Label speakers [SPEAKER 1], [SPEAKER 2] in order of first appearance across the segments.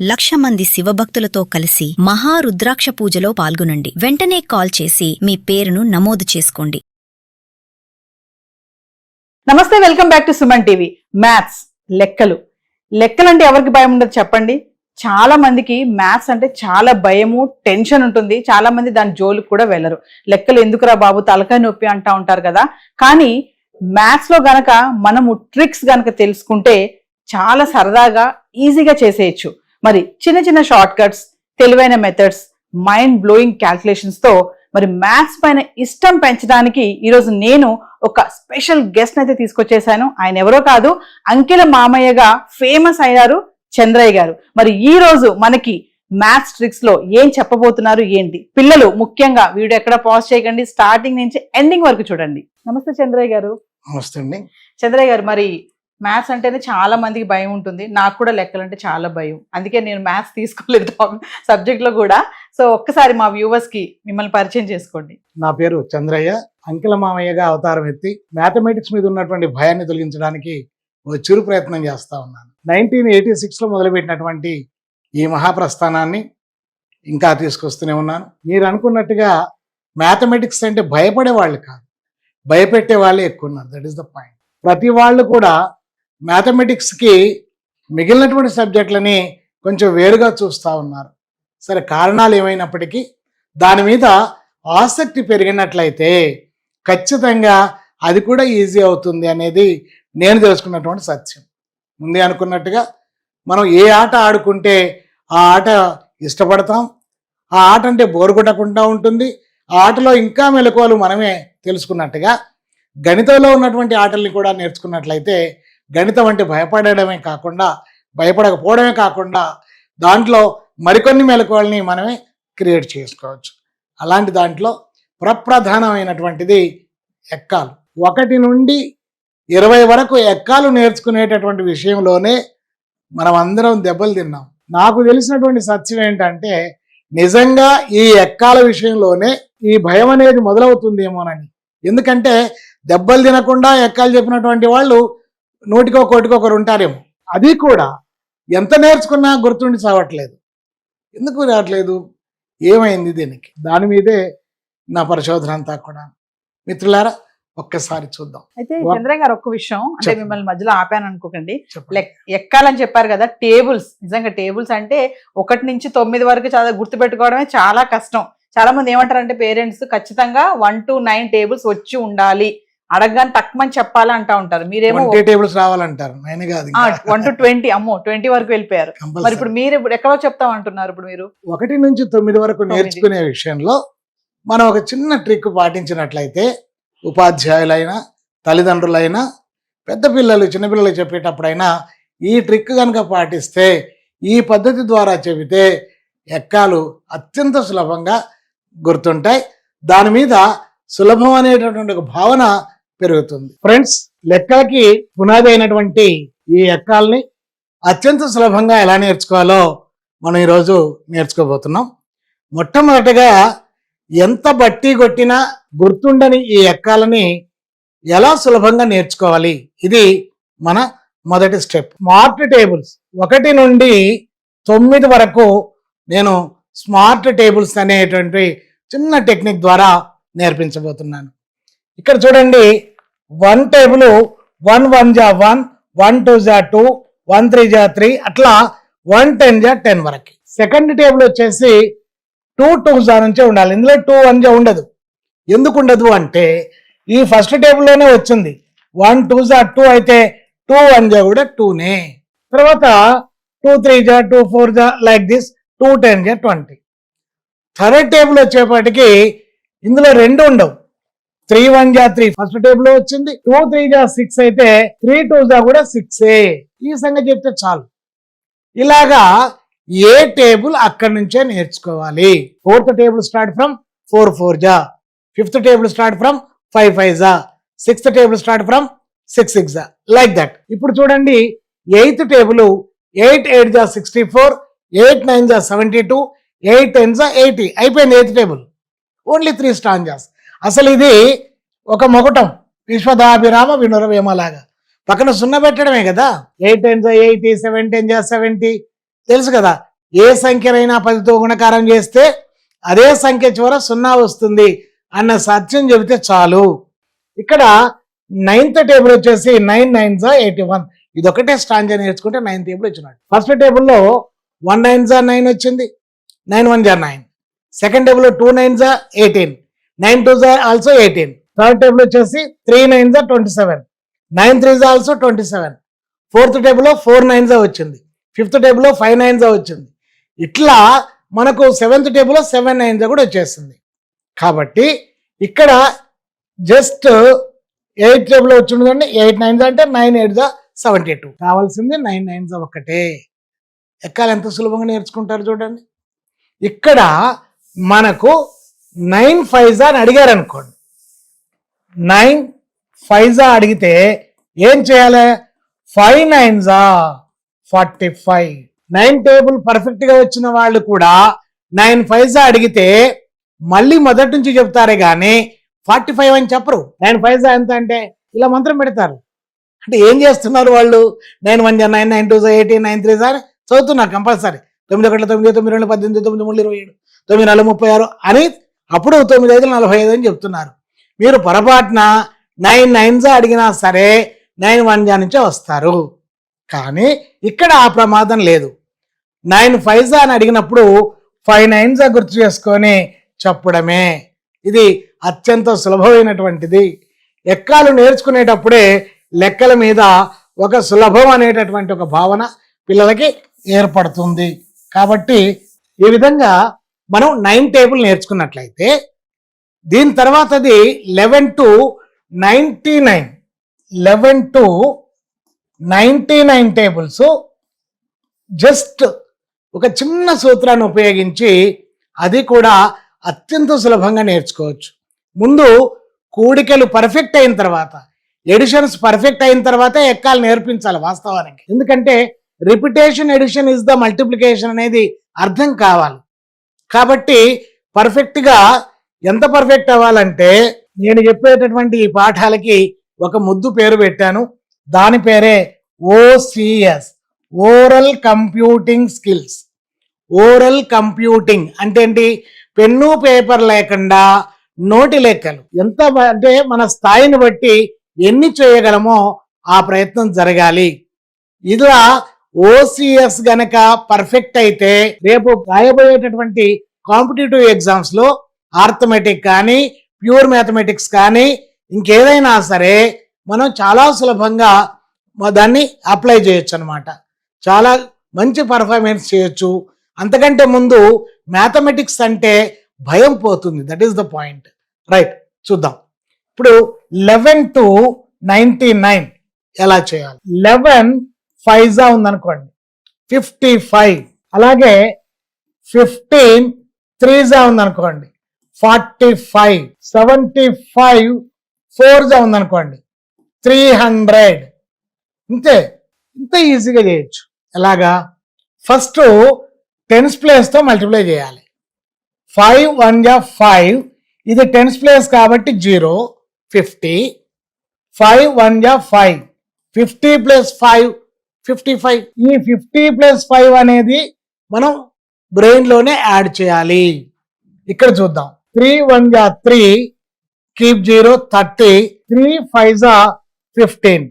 [SPEAKER 1] 1,00,000 మంది శివభక్తులతో కలిసి మహారుద్రాక్ష పూజలో పాల్గొనండి. వెంటనే కాల్ చేసి మీ పేరును నమోదు చేసుకోండి.
[SPEAKER 2] నమస్తే, welcome back to Suman TV. Maths, లెక్కలంటే ఎవరికి భయం ఉండదు చెప్పండి. చాలా మందికి మ్యాథ్స్ అంటే చాలా భయము, టెన్షన్ ఉంటుంది. చాలా మంది దాని జోలికి కూడా వెళ్ళరు. లెక్కలు ఎందుకురా బాబు, తలకాయ నొప్పి అంటా ఉంటారు కదా. కానీ మ్యాథ్స్ లో గనక మనము ట్రిక్స్ గనక తెలుసుకుంటే చాలా సరదాగా ఈజీగా చేసేయచ్చు. మరి చిన్న చిన్న షార్ట్ కట్స్, తెలివైన మెథడ్స్, మైండ్ బ్లోయింగ్ క్యాల్కులేషన్స్ తో మరి మ్యాథ్స్ పైన ఇష్టం పెంచడానికి ఈరోజు నేను ఒక స్పెషల్ గెస్ట్ అయితే తీసుకొచ్చేసాను. ఆయన ఎవరో కాదు, అంకెల మామయ్యగా ఫేమస్ అయ్యారు చంద్రయ్య గారు. మరి ఈ రోజు మనకి మ్యాథ్స్ ట్రిక్స్ లో ఏం చెప్పబోతున్నారు ఏంటి? పిల్లలు ముఖ్యంగా వీడియో ఎక్కడ పాజ్ చేయకండి, స్టార్టింగ్ నుంచి ఎండింగ్ వరకు చూడండి. నమస్తే చంద్రయ్య గారు.
[SPEAKER 3] నమస్తే అండి.
[SPEAKER 2] చంద్రయ్య గారు, మరి మ్యాథ్స్ అంటేనే చాలా మందికి భయం ఉంటుంది. నాకు కూడా లెక్కలంటే చాలా భయం, అందుకే నేను మ్యాథ్స్ తీసుకోలేదు సబ్జెక్ట్ లో కూడా. సో ఒక్కసారి మా వ్యూవర్స్ కి మిమ్మల్ని పరిచయం చేసుకోండి.
[SPEAKER 3] నా పేరు చంద్రయ్య. అంకెల మామయ్యగా అవతారం ఎత్తి మ్యాథమెటిక్స్ మీద ఉన్నటువంటి భయాన్ని తొలగించడానికి ఓ చిరు ప్రయత్నం చేస్తా ఉన్నాను. 1986 లో మొదలుపెట్టినటువంటి ఈ మహాప్రస్థానాన్ని ఇంకా తీసుకొస్తూనే ఉన్నాను. మీరు అనుకున్నట్టుగా మ్యాథమెటిక్స్ అంటే భయపడే వాళ్ళు కాదు, భయపెట్టే వాళ్ళే ఎక్కువ ఉన్నారు. That is the point. ప్రతి వాళ్ళు కూడా మ్యాథమెటిక్స్కి మిగిలినటువంటి సబ్జెక్టులని కొంచెం వేరుగా చూస్తూ ఉన్నారు. సరే, కారణాలు ఏమైనప్పటికీ దాని మీద ఆసక్తి పెరిగినట్లయితే ఖచ్చితంగా అది కూడా ఈజీ అవుతుంది అనేది నేను తెలుసుకున్నటువంటి సత్యం. ముందే అనుకున్నట్టుగా మనం ఏ ఆట ఆడుకుంటే ఆ ఆట ఇష్టపడతాం, ఆ ఆట అంటే బోరు కొట్టకుండా ఉంటుంది, ఆ ఆటలో ఇంకా మెలకువలు మనమే తెలుసుకున్నట్టుగా గణితంలో ఉన్నటువంటి ఆటల్ని కూడా నేర్చుకున్నట్లయితే గణితం అంటే భయపడకపోవడమే కాకుండా దాంట్లో మరికొన్ని మెలకువల్ని మనమే క్రియేట్ చేసుకోవచ్చు. అలాంటి దాంట్లో ప్రప్రధానమైనటువంటిది ఎక్కాలు. 1 నుండి 20 వరకు ఎక్కాలు నేర్చుకునేటటువంటి విషయంలోనే మనం అందరం దెబ్బలు తిన్నాం. నాకు తెలిసినటువంటి సత్యం ఏంటంటే నిజంగా ఈ ఎక్కాల విషయంలోనే ఈ భయం అనేది మొదలవుతుందేమోనని. ఎందుకంటే దెబ్బలు తినకుండా ఎక్కాలు చెప్పినటువంటి వాళ్ళు 100కో 1 ఉంటారేమో. అది కూడా ఎంత నేర్చుకున్నా గుర్తుండి చావట్లేదు. ఎందుకు రావట్లేదు, ఏమైంది దీనికి? దాని మీదే నా పరిశోధన అంతా కూడా. మిత్రులారా, ఒక్కసారి చూద్దాం.
[SPEAKER 2] అయితే చంద్రయ్య గారు, ఒక్క విషయం అంటే మిమ్మల్ని మధ్యలో ఆపాను అనుకోకండి. ఎక్కాలని చెప్పారు కదా, టేబుల్స్. నిజంగా టేబుల్స్ అంటే 1 నుంచి 9 వరకు చాలా గుర్తుపెట్టుకోవడమే చాలా కష్టం. చాలా మంది ఏమంటారంటే పేరెంట్స్ ఖచ్చితంగా 1 to 9 టేబుల్స్ వచ్చి ఉండాలి, అడగగానే తక్కువని చెప్పాలి అంటా ఉంటారు. మీరేమో
[SPEAKER 3] టేబుల్స్ రావాలంటారు.
[SPEAKER 2] 1 to 20, అమ్మో 20 వరకు వెళ్ళిపోయారు. మరి ఇప్పుడు మీరు ఎక్కడో చెప్తాం అంటున్నారు. ఇప్పుడు మీరు
[SPEAKER 3] 1 నుంచి 9 వరకు నేర్చుకునే విషయంలో మనం ఒక చిన్న ట్రిక్ పాటించినట్లయితే ఉపాధ్యాయులైనా, తల్లిదండ్రులైనా, పెద్ద పిల్లలు చిన్నపిల్లలు చెప్పేటప్పుడైనా ఈ ట్రిక్ కనుక పాటిస్తే, ఈ పద్ధతి ద్వారా చెబితే ఎక్కాలు అత్యంత సులభంగా గుర్తుంటాయి. దాని మీద సులభం అనేటటువంటి ఒక భావన పెరుగుతుంది. ఫ్రెండ్స్, లెక్కలకి పునాది అయినటువంటి ఈ ఎక్కాలని అత్యంత సులభంగా ఎలా నేర్చుకోవాలో మనం ఈరోజు నేర్చుకోబోతున్నాం. మొట్టమొదటిగా ఎంత బట్టి కొట్టినా గుర్తుండని ఈ ఎక్కాలని ఎలా సులభంగా నేర్చుకోవాలి, ఇది మన మొదటి స్టెప్. స్మార్ట్ టేబుల్స్ 1 నుండి 9 వరకు నేను స్మార్ట్ టేబుల్స్ అనేటువంటి చిన్న టెక్నిక్ ద్వారా నేర్పించబోతున్నాను. ఇక్కడ చూడండి, 1 టేబుల్ 1 1 జా 1, 1 2 జా 2, 1 3 జా 3, అట్లా 1 10 జా 10 వరకు. సెకండ్ టేబుల్ వచ్చేసి 2 2 జా నుంచే ఉండాలి. ఇందులో 2 1 జా ఉండదు. ఎందుకు ఉండదు అంటే ఈ ఫస్ట్ టేబుల్లోనే వచ్చింది. 1 2 జా 2 అయితే 2 1 జా కూడా 2నే. తర్వాత 2 3 జా 2 4 జా లైక్ దిస్, 2 10 జా 20. థర్డ్ టేబుల్ వచ్చేపటికి ఇందులో 2 ఉండవు. 3 1 జా 3 ఫస్ట్ టేబుల్ వచ్చింది. 2 3 జా 6 అయితే 3 2 జా కూడా 6ఏ. ఈ సంగతి చెప్తే చాలు. ఇలాగా ఏ టేబుల్ అక్కడి నుంచే నేర్చుకోవాలి. 4th టేబుల్ స్టార్ట్ ఫ్రమ్ 4 4 జా, 5th టేబుల్ స్టార్ట్ ఫ్రమ్ 5 5 జా, 6th టేబుల్ స్టార్ట్ ఫ్రమ్ 6 6 జా, లైక్ దట్. ఇప్పుడు చూడండి, 8th టేబుల్ 8 8 జా 64, 8 9 జా 72, 8 10 జా 80. అయిపోయింది 8th టేబుల్. Only 3 stanzas. అసలు ఇది ఒక మొగటం, విశ్వదాభిరామ వినురవేమలాగా. పక్కన 0 పెట్టడమే కదా. 8 10 జా 80, 7 10 జా 70, తెలుసు కదా. ఏ సంఖ్యనైనా 10తో గుణకారం చేస్తే అదే సంఖ్య చివర 0 వస్తుంది అన్న సత్యం చెబితే చాలు. ఇక్కడ 9th టేబుల్ వచ్చేసి 9 9s 81. ఇది ఒకటే స్టాంజా నేర్చుకుంటే 9th టేబుల్ వచ్చినట్టు. ఫస్ట్ టేబుల్లో 1 9s 9 వచ్చింది, 9 1s 9. సెకండ్ టేబుల్లో 2 9s 18, 9 2s also 18. Third table వచ్చేసి 3 9s 27, 9 3s ఆల్సో 27. ఫోర్త్ టేబుల్లో 4 9s వచ్చింది, ఫిఫ్త్ టేబుల్లో 5 9s వచ్చింది. ఇట్లా మనకు 7th టేబుల్లో 7 9s కూడా వచ్చేసింది. కాబట్టి ఇక్కడ జస్ట్ 8th టేబుల్ వచ్చిందండి, 8 9s అంటే 9 8s 72. కావాల్సింది 9 9s ఒక్కటే. ఎక్కాలి ఎంత సులభంగా నేర్చుకుంటారు చూడండి. ఇక్కడ మనకు 9 5s అని అడిగారు అనుకోండి, 9 5s అడిగితే ఏం చేయాలి? 5 9s 45. 9 టేబుల్ పర్ఫెక్ట్ గా వచ్చిన వాళ్ళు కూడా 9 5s అడిగితే మళ్ళీ మొదటి నుంచి చెప్తారే గాని 45 అని చెప్పరు. 9 5s ఎంత అంటే ఇలా మంత్రం పెడతారు. అంటే ఏం చేస్తున్నారు వాళ్ళు? 9 1 9, 9 2 18, 9 3 అని చదువుతున్నారు కంపల్సరీ. 9 1 9, 9 2 18, 9 3 27, 9 4 36 అని అప్పుడు 9 5 45 అని చెప్తున్నారు. మీరు పొరపాటున 9 9s అడిగినా సరే 9 1 నుంచే వస్తారు. కానీ ఇక్కడ ఆ ప్రమాదం లేదు. 9 5s అని అడిగినప్పుడు 5 9s గుర్తు చేసుకొని చెప్పడమే. ఇది అత్యంత సులభమైనటువంటిది. ఎక్కాలు నేర్చుకునేటప్పుడే లెక్కల మీద ఒక సులభం అనేటటువంటి ఒక భావన పిల్లలకి ఏర్పడుతుంది. కాబట్టి ఈ విధంగా మనం 9 టేబుల్ నేర్చుకున్నట్లయితే దీని తర్వాతది 11 to 99, 11 to 99 టేబుల్స్ జస్ట్ ఒక చిన్న సూత్రాన్ని ఉపయోగించి అది కూడా అత్యంత సులభంగా నేర్చుకోవచ్చు. ముందు కూడికలు పర్ఫెక్ట్ అయిన తర్వాత, ఎడిషన్స్ పర్ఫెక్ట్ అయిన తర్వాత ఎక్కాలు నేర్పించాలి వాస్తవానికి. ఎందుకంటే repetition addition is the multiplication అనేది అర్థం కావాలి. కాబట్టి పర్ఫెక్ట్ గా ఎంత పర్ఫెక్ట్ అవ్వాలంటే నేను చెప్పేటటువంటి ఈ పాఠాలకి ఒక ముద్దు పేరు పెట్టాను. దాని పేరే OCS, oral computing skills. Oral computing అంటే ఏంటి? పెన్ను పేపర్ లేకుండా నోటి లెక్కలు. ఎంత అంటే మన స్థాయిని బట్టి ఎన్ని చేయగలమో ఆ ప్రయత్నం జరగాలి. ఇలా ఓసిఎస్ గనక పర్ఫెక్ట్ అయితే రేపు రాయబోయేటటువంటి కాంపిటేటివ్ ఎగ్జామ్స్ లో ఆర్థమెటిక్ కానీ ప్యూర్ మ్యాథమెటిక్స్ కానీ ఇంకేదైనా సరే మనం చాలా సులభంగా దాన్ని అప్లై చేయొచ్చు అనమాట. చాలా మంచి పర్ఫార్మెన్స్ చేయొచ్చు. అంతకంటే ముందు మ్యాథమెటిక్స్ అంటే భయం పోతుంది. That is the point. Right, చూద్దాం. ఇప్పుడు 11 to 99 ఎలా చేయాలి? 11 5s ఉందనుకోండి 55. అలాగే 15 3s ఉందనుకోండి 45. 75 4s ఉందనుకోండి 300. ఇంత ఈజీగా చేయొచ్చు. ఎలాగా? ఫస్ట్ 10s ప్లేస్ తో మల్టిప్లై చేయాలి. 5 1 5, ఇది 10s ప్లేస్ కాబట్టి 0 50. 5 1 5, 50 ప్లస్ 5 55. ఈ 50 ప్లస్ 5 అనేది మనం బ్రెయిన్ లోనే యాడ్ చేయాలి. ఇక్కడ చూద్దాం. 3 1 3, keep 0 30, 3 5 15.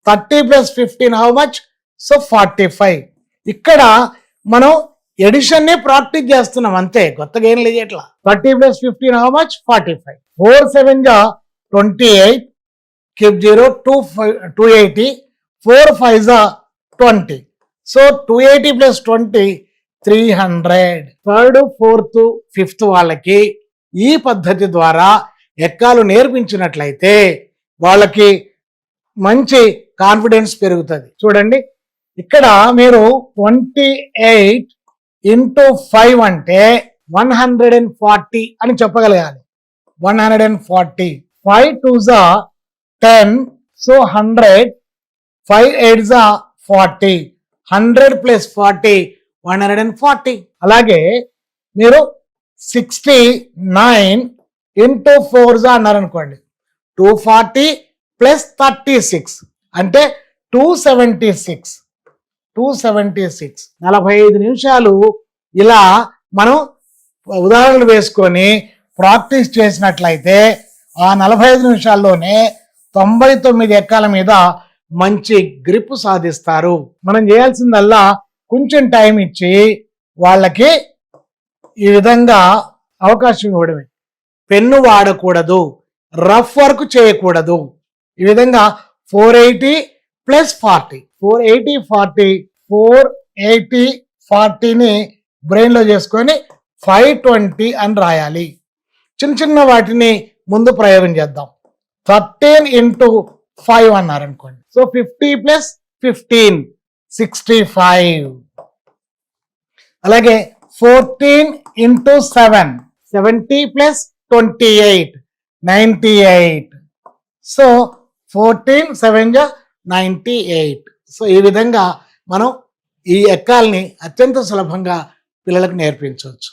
[SPEAKER 3] 30 plus 15 how much? So 45. ఇక్కడ మనం ఎడిషన్ నే ప్రాక్టీస్ చేస్తున్నాం అంతే, కొత్తగా ఏం లేదు. ఎట్లా? 30 plus 15 how much? 45. 4 7 28, keep 0 280, 4 5 20. So 280 plus 20 300. Third fourth fifth వాళ్ళకి ఈ పద్ధతి ద్వారా ఎక్కాలు నేర్పించినట్లయితే వాళ్ళకి మంచి కాన్ఫిడెన్స్ పెరుగుతుంది. చూడండి, ఇక్కడ మీరు 28 into 5 అంటే 140 అని చెప్పగలగాలి. 140. 5 2s 10, సో 100. 5 8s 40. 100 ప్లస్ 40 140. అలాగే మీరు 69 into 4s అన్నారనుకోండి 240 ప్లస్ 36 అంటే 276. 276. 45 నిమిషాలు ఇలా మనం ఉదాహరణలు వేసుకొని ప్రాక్టీస్ చేసినట్లయితే ఆ 45 నిమిషాల్లోనే 99 ఎక్కాల మీద మంచి గ్రిప్ సాధిస్తారు. మనం చేయాల్సిందల్లా కొంచెం టైం ఇచ్చి వాళ్ళకి ఈ విధంగా అవకాశం ఇవ్వడమే. పెన్ను వాడకూడదు, రఫ్ వర్క్ చేయకూడదు. ఈ విధంగా 480 + 40 480 బ్రెయిన్లో చేసుకొని 520 అని రాయాలి. చిన్న చిన్న వాటిని ముందు ప్రయోగం చేద్దాం. 13 × 5 అన్నారనుకోండి. సో 50 + 15 65. అలాగే 14 × 7 70 + 28 98. సో 14 7 98. సో ఈ విధంగా మనం ఈ ఎక్కాల్ని అత్యంత సులభంగా పిల్లలకు నేర్పించవచ్చు.